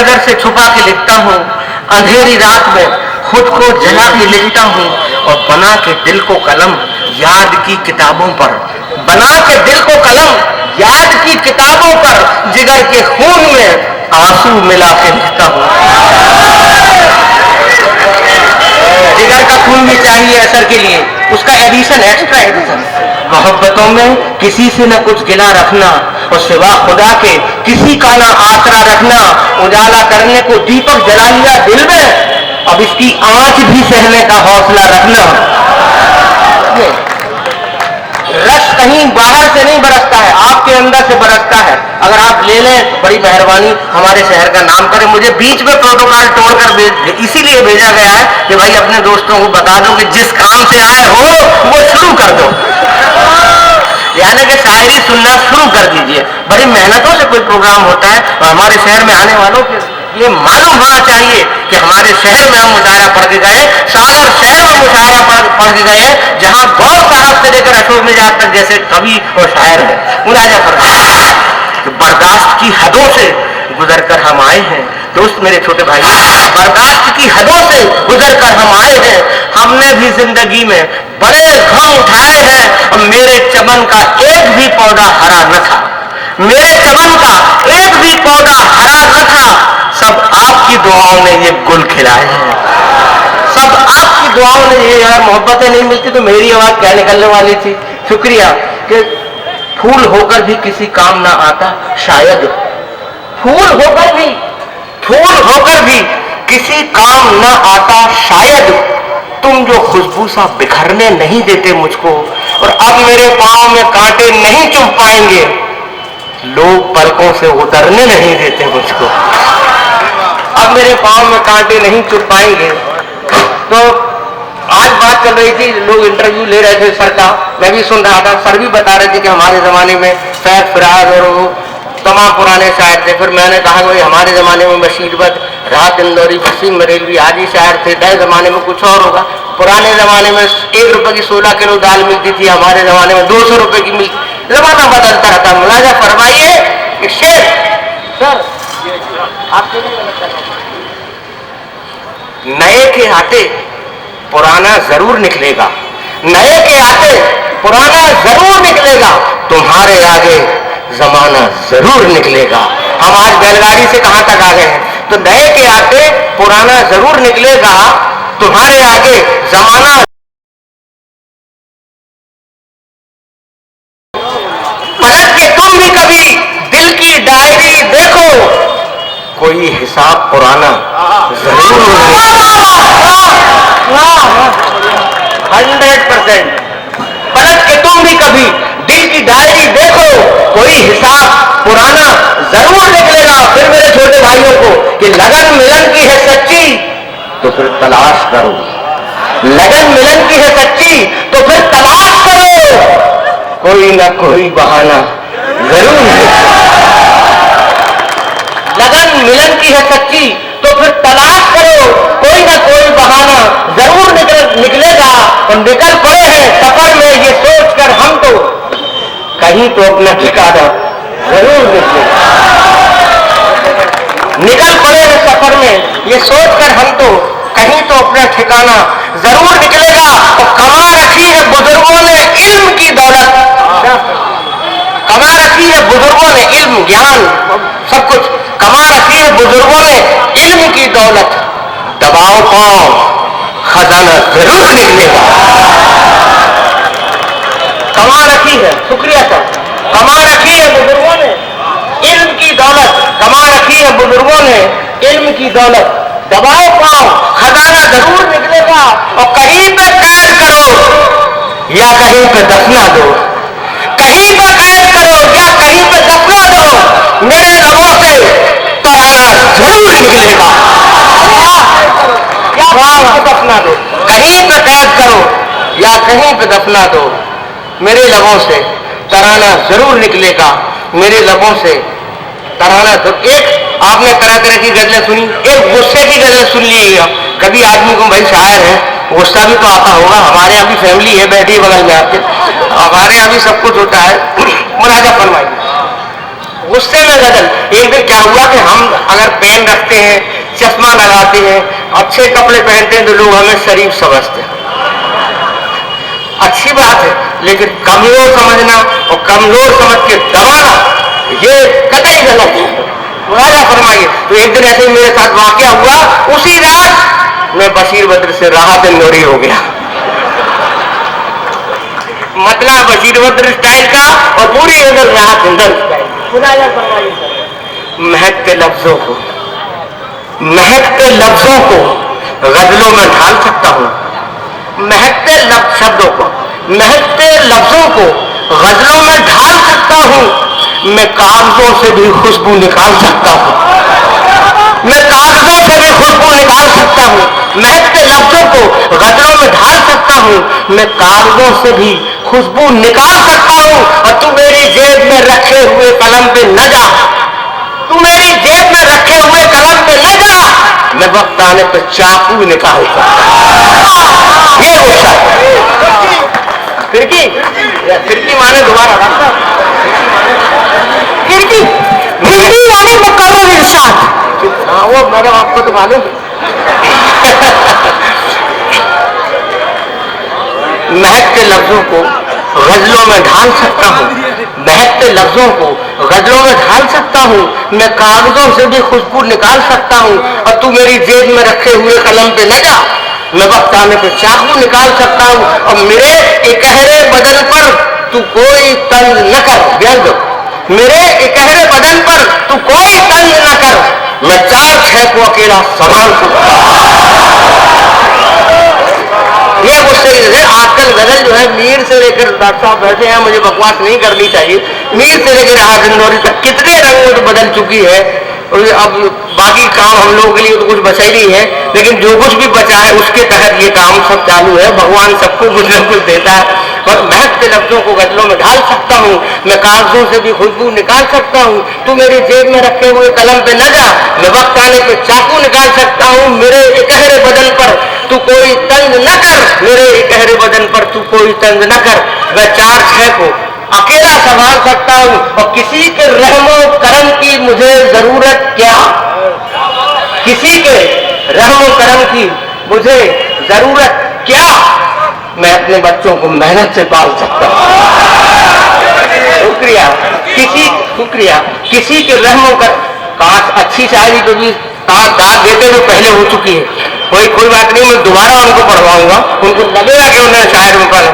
नजर से छुपा के लिखता हूँ, अंधेरी रात में खुद को जला के लिखता हूँ, और बना के दिल को कलम याद की किताबों पर, बना के दिल को कलम याद की किताबों पर, जिगर के खून में आंसू मिला के लिखता हूँ। जिगर का खून भी चाहिए असर के लिए, उसका एडिशन, एक्स्ट्रा एडिशन। मोहब्बतों में किसी से न कुछ गिला रखना, और सिवा खुदा के किसी का ना आसरा रखना। उजाला करने को दीपक जला लिया दिल में, अब इसकी आंच भी सहने का हौसला रखना। रस कहीं बाहर से नहीं बरसता है, आपके अंदर से बरसता है। अगर आप ले लें तो बड़ी मेहरबानी, हमारे शहर का नाम करें। मुझे बीच में प्रोटोकॉल तोड़कर इसीलिए भेजा गया है कि भाई अपने दोस्तों को बता दो कि जिस काम से आए हो वो शुरू कर दो, यानी कि शायरी सुनना शुरू कर दीजिए। बड़ी मेहनतों से कोई प्रोग्राम होता है, और हमारे शहर में आने वालों के ये मालूम होना चाहिए कि हमारे शहर में हम मुशायरा पढ़ के गए, सागर शहर में मुशायरा पढ़ के गए, जहां गौर साहब से लेकर अशोक निजात तक जैसे कवि और शायर है। मुलाजा फरमाइए कि बर्दाश्त की हदों से गुजर कर हम आए हैं। दोस्त मेरे छोटे भाई, बर्दाश्त की हदों से गुजर कर हम आए हैं। हमने भी जिंदगी में बड़े गम उठाए हैं, और मेरे चमन का एक भी पौधा हरा न था, मेरे चमन का एक भी पौधा हरा न था। सब आपकी दुआओं ने ये गुल खिलाए हैं, सब आपकी दुआओं ने ये। यार मोहब्बतें नहीं मिलती तो मेरी आवाज क्या निकलने वाली थी। शुक्रिया कि फूल होकर भी किसी काम ना आता, शायद फूल होकर भी किसी काम ना आता, शायद तुम जो खुशबू सा बिखरने नहीं देते मुझको, और अब मेरे पांव में कांटे नहीं चुभ पाएंगे, लोग पलकों से उतरने नहीं देते मुझको, अब मेरे पांव में कांटे नहीं चुभ पाएंगे। तो आज बात चल रही थी, लोग इंटरव्यू ले रहे थे सर का, मैं भी सुन रहा था। सर भी बता रहे थे कि हमारे जमाने में फैज फिराज और वो तमाम पुराने शायर थे। फिर मैंने कहा कि हमारे जमाने में बशीर बद, राहत इंदौरी, वसीम बरेलवी आदि शायर थे। नए जमाने में कुछ और होगा। पुराने जमाने में 1 रुपए की 16 किलो दाल मिलती थी, हमारे जमाने में 200 रुपए की मिलती। जमाना बदलता रहता। मुलाजा फरमाइए कि शेर सर आपके नए के आते पुराना जरूर निकलेगा, नए के आते पुराना जरूर निकलेगा, तुम्हारे आगे जमाना जरूर निकलेगा। हम आज बैलगाड़ी से कहां तक आ गए हैं। तो नए के आते पुराना जरूर निकलेगा, तुम्हारे आगे जमाना। पलट के तुम भी कभी दिल की डायरी देखो, कोई हिसाब पुराना जरूर निकलेगा। 100%। पलट के तुम भी कभी दिल की डायरी देखो, कोई हिसाब पुराना जरूर निकलेगा। फिर मेरे छोटे भाइयों को कि लगन मिलन की है सच्ची तो फिर तलाश करो, लगन मिलन की है सच्ची तो फिर तलाश करो, कोई ना कोई बहाना जरूर निकलेगा। लगन मिलन की है सच्ची तो फिर तलाश करो, कोई ना कोई बहाना जरूर निकलेगा। और निकल पड़े हैं सफर में ये सोचकर हम तो, कहीं तो अपना ठिकाना जरूर निकलेगा। निकल पड़े हैं सफर में ये सोचकर हम तो, कहीं तो अपना ठिकाना जरूर निकलेगा। और कमा रखी है बुजुर्गों ने इल्म की दौलत, कमा रखी है बुजुर्गों ने इल्म ज्ञान सब कुछ, कमा रखी है बुजुर्गों ने इल्म की दौलत। दबाओ पाओ खजाना जरूर निकलेगा। कमा रखी है, शुक्रिया सर, कमा रखी है बुजुर्गों ने इल्म की दौलत, कमा रखी है बुजुर्गों ने इल्म की दौलत। दबाओ पाओ खजाना जरूर निकलेगा। और कहीं पे कैद करो या कहीं पे दफना दो, कहीं पे कैद करो या कहीं पे दफना दो, मेरे लबों से तराना जरूर निकलेगा। दफना दो, कहीं पे कैद करो या कहीं पे दफना दो, मेरे लबों से तराना जरूर निकलेगा, मेरे लबों से तराना। तो एक आपने तरह तरह की गजलें सुनी, एक गुस्से की गजल सुन लीजिएगा। कभी आदमी को भाई शायर है, गुस्सा भी तो आता होगा। हमारे यहाँ भी फैमिली है बैठी बगल में आपके, हमारे यहाँ भी सब कुछ होता है। मुलाजा फरमाइए गुस्से में गजल। एक दिन क्या हुआ कि हम अगर पेन रखते हैं, चश्मा लगाते हैं, अच्छे कपड़े पहनते हैं तो लोग हमें शरीफ समझते हैं, अच्छी बात है, लेकिन कमजोर समझना और कमजोर समझ के दबाना ये कतई गलत है। मुआवजा फरमाइए। तो एक दिन ऐसे ही मेरे साथ वाकया हुआ, उसी रात मैं बशीर बद्र से राहत नूरी हो गया। मतलब बशीर बद्र स्टाइल का और पूरी अंदर राहत अंदर स्टाइल। मुआवजा फरमाइए। महकते लफ्जों को, महकते लफ्जों को गजलों में ढाल सकता हूँ, महकते शब्दों को, महकते लफ्जों को गजलों में ढाल सकता हूँ, मैं कागजों से भी खुशबू निकाल सकता हूँ, मैं कागजों से भी खुशबू निकाल सकता हूँ, महकते लफ्जों को गजलों में ढाल सकता हूँ, मैं कागजों से भी खुशबू निकाल सकता हूँ। और तू मेरी जेब में रखे हुए कलम पे न जा, तू मेरी जेब में रखे हुए कलम पे न जा, मैं वक्त आने पर चाकू निकाल सकता। ये गुस्सा खिड़की, खिड़की माने दोबारा रास्ता, खिड़की हिंदी यानी मुकर्रर इरशाद। हाँ वो मैडम आपको तो मालूम। महकते लफ्जों को गजलों में ढाल सकता हूँ, महकते लफ्जों को गजलों में ढाल सकता हूँ, मैं कागजों से भी खुशबू निकाल सकता हूँ। और तू मेरी जेब में रखे हुए कलम पे न जा, मैं वक्त आने पर चाकू निकाल सकता हूँ। और मेरे इकहरे बदन पर तू कोई तंज न कर, व्यंग, मेरे इकहरे बदन पर तू कोई तंज न कर, मैं 4-6 को अकेला संभाल सकता। ये मुझसे आजकल गजल जो है मीर से लेकर, डॉक्टर साहब बैठे हैं, मुझे बकवास नहीं करनी चाहिए, मीर से लेकर राहत नूरी तक कितने रंग में तो बदल चुकी है। और अब बाकी काम हम लोगों के लिए तो कुछ बचा ही नहीं है, लेकिन जो कुछ भी बचा है उसके तहत ये काम सब चालू है। भगवान सबको कुछ न कुछ देता है। और महकते लफ्जों को गजलों में ढाल सकता हूँ, मैं कागजों से भी खुशबू निकाल सकता हूँ। तू मेरी जेब में रखे हुए कलम पे न जा, मैं वक्त आने पे चाकू निकाल सकता हूँ। मेरे इकहरे बदन पर तू कोई तंज न कर, मेरे इकहरे बदन पर तू कोई तंज न कर, मैं 4-6 को अकेला संभाल सकता हूँ। और किसी के रहमो करम की मुझे जरूरत क्या, किसी के रहमो करम की मुझे जरूरत क्या, मैं अपने बच्चों को मेहनत से पाल सकता हूँ। शुक्रिया, शुक्रिया, किसी के रहमो कर, काश अच्छी शायरी तो भी दाद देते हुए पहले हो चुकी है, कोई बात नहीं, मैं दोबारा उनको पढ़वाऊंगा, उनको लगेगा कि उन्होंने शायर में पढ़ा।